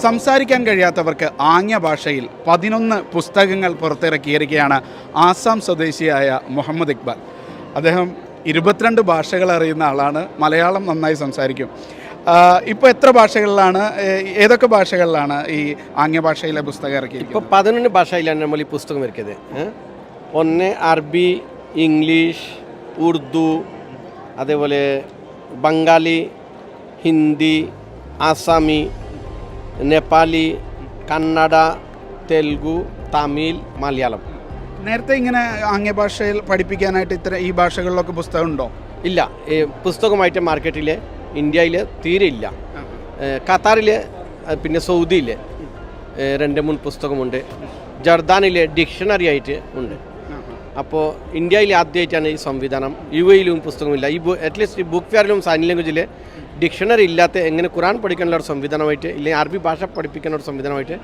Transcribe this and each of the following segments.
സംസാരിക്കാൻ കഴിയാത്തവർക്ക് ആംഗ്യ ഭാഷയിൽ 11 പുസ്തകങ്ങൾ പുറത്തിറക്കിയിരിക്കുകയാണ് ആസാം സ്വദേശിയായ മുഹമ്മദ് ഇക്ബാൽ. അദ്ദേഹം 22 ഭാഷകൾ അറിയുന്ന ആളാണ്. മലയാളം നന്നായി സംസാരിക്കും. ഇപ്പോൾ എത്ര ഭാഷകളിലാണ്, ഏതൊക്കെ ഭാഷകളിലാണ് ഈ ആംഗ്യ ഭാഷയിലെ പുസ്തകം ഇറക്കിയത്? ഇപ്പോൾ 11 ഭാഷയിലാണ് നമ്മൾ ഈ പുസ്തകം ഇറക്കിയത്. ഒന്ന് അറബി, ഇംഗ്ലീഷ്, ഉറുദു, അതേപോലെ ബംഗാളി, ഹിന്ദി, ആസാമി, നേപ്പാളി, കന്നഡ, തെലുഗു, തമിഴ്, മലയാളം. നേരത്തെ ഇങ്ങനെ ആംഗ്യ ഭാഷയിൽ പഠിപ്പിക്കാനായിട്ട് ഈ ഭാഷകളിലൊക്കെ പുസ്തകം ഉണ്ടോ? ഇല്ല. പുസ്തകമായിട്ട് മാർക്കറ്റിൽ ഇന്ത്യയിൽ തീരെ ഇല്ല. ഖത്താറിൽ, പിന്നെ സൗദിയിൽ 2-3 പുസ്തകമുണ്ട്. ജർദാനിലെ ഡിക്ഷണറി ആയിട്ട് ഉണ്ട്. അപ്പോൾ ഇന്ത്യയിൽ ആദ്യമായിട്ടാണ് ഈ സംവിധാനം. UAE-ലും പുസ്തകമില്ല. അറ്റ്ലീസ്റ്റ് ബുക്ക് ഫെയറിലും സൈൻ ലാംഗ്വേജിൽ ഡിക്ഷണറി ഇല്ലാത്ത എങ്ങനെ ഖുറാൻ പഠിക്കാനുള്ള ഒരു സംവിധാനമായിട്ട്, ഇല്ലെങ്കിൽ അറബി ഭാഷ പഠിപ്പിക്കാനുള്ള ഒരു സംവിധാനമായിട്ട്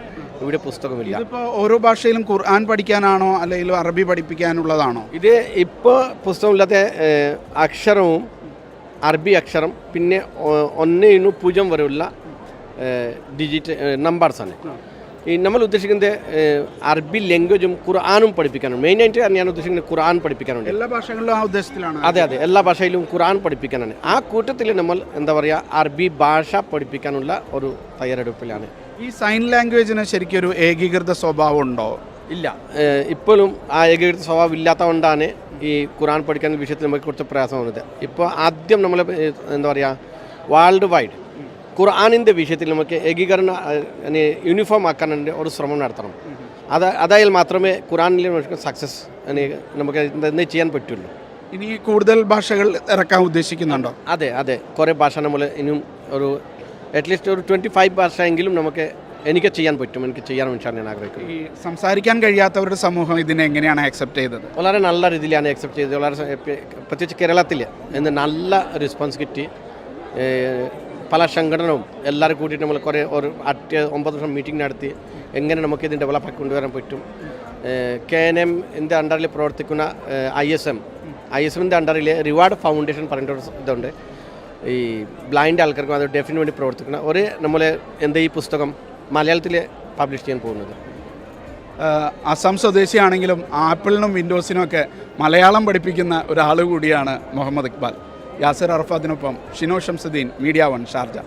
ഇവിടെ പുസ്തകമില്ല. ഇപ്പോൾ ഓരോ ഭാഷയിലും ഖുർആൻ പഠിക്കാനാണോ അല്ലെങ്കിൽ അറബി പഠിപ്പിക്കാനുള്ളതാണോ? ഇത് ഇപ്പോൾ പുസ്തകമില്ലാത്ത അക്ഷരവും അറബി അക്ഷരം, പിന്നെ 1-0 വരെയുള്ള ഡിജിറ്റ് നമ്പേഴ്സാണ്. ഈ നമ്മൾ ഉദ്ദേശിക്കുന്നത് അറബി ലാംഗ്വേജും ഖുർആനും പഠിപ്പിക്കാനാണ്. മെയിനായിട്ട് ഞാൻ ഉദ്ദേശിക്കുന്നത് ഖുർആൻ പഠിപ്പിക്കാനുണ്ട്. എല്ലാ ഭാഷകളിലും ആ ഉദ്ദേശത്തിലാണ്? അതെ, എല്ലാ ഭാഷയിലും ഖുർആൻ പഠിപ്പിക്കാനാണ്. ആ കൂട്ടത്തിൽ നമ്മൾ എന്താ പറയുക, അറബി ഭാഷ പഠിപ്പിക്കാനുള്ള ഒരു തയ്യാറെടുപ്പിലാണ്. ഈ സൈൻ ലാംഗ്വേജിന് ശരിക്കും ഒരു ഏകീകൃത സ്വഭാവം ഉണ്ടോ? ഇല്ല. ഇപ്പോഴും ആ ഏകീകൃത സ്വഭാവം ഇല്ലാത്തതുകൊണ്ടാണ് ഈ ഖുർആൻ പഠിക്കുന്ന വിഷയത്തിൽ നമുക്ക് കുറച്ച് പ്രയാസം വന്നത്. ഇപ്പോൾ ആദ്യം നമ്മൾ എന്താ പറയുക, വേൾഡ് വൈഡ് ഖുർആനിൻ്റെ വിഷയത്തിൽ നമുക്ക് ഏകീകരണ യൂണിഫോം ആക്കാനുള്ള ഒരു ശ്രമം നടത്തണം. അതായാൽ മാത്രമേ ഖുർആനിൽ നമുക്ക് സക്സസ് നമുക്ക് എന്താ ചെയ്യാൻ പറ്റുള്ളൂ. ഇനി കൂടുതൽ ഭാഷകൾ ഇറക്കാൻ ഉദ്ദേശിക്കുന്നുണ്ടോ? അതെ, കുറേ ഭാഷ നമ്മൾ ഇനിയും ഒരു അറ്റ്ലീസ്റ്റ് ഒരു 25 ഭാഷയെങ്കിലും എനിക്ക് ചെയ്യാൻ പറ്റും. എനിക്ക് ചെയ്യാൻ വേണ്ടിയാണ് ഞാൻ ആഗ്രഹിക്കുന്നത്. ഈ സംസാരിക്കാൻ കഴിയാത്തവരുടെ സമൂഹം ഇതിനെ എങ്ങനെയാണ് ആക്സെപ്റ്റ് ചെയ്തത്? വളരെ നല്ല രീതിയിലാണ് ആക്സെപ്റ്റ് ചെയ്തത്. വളരെ പ്രത്യേകിച്ച് കേരളത്തിൽ ഇന്ന് നല്ല റെസ്പോൺസ് കിട്ടി. പല സംഘടനവും എല്ലാവരും കൂട്ടിയിട്ട് നമ്മൾ കുറേ ഒരു 9 വർഷം മീറ്റിംഗ് നടത്തി എങ്ങനെ നമുക്കിത് ഡെവലപ്പാക്കി കൊണ്ടുവരാൻ പറ്റും. KNMൻ്റെ അണ്ടറിൽ പ്രവർത്തിക്കുന്ന ISMൻ്റെ അണ്ടറിൽ റിവാർഡ് ഫൗണ്ടേഷൻ പറഞ്ഞിട്ട് ഒരു ഇതുണ്ട്. ഈ ബ്ലൈൻഡ് ആൾക്കാർക്കും അത് ഡെഫിന് വേണ്ടി പ്രവർത്തിക്കുന്ന നമ്മൾ ഈ പുസ്തകം മലയാളത്തിൽ പബ്ലിഷ് ചെയ്യാൻ പോകുന്നത്. അസം സ്വദേശിയാണെങ്കിലും ആപ്പിളിനും വിൻഡോസിനും ഒക്കെ മലയാളം പഠിപ്പിക്കുന്ന ഒരാൾ കൂടിയാണ് മുഹമ്മദ് ഇക്ബാൽ. യാസിർ അറഫാത്തിനൊപ്പം ഷിനോ ഷംസുദ്ദീൻ, മീഡിയ 1 ഷാർജ.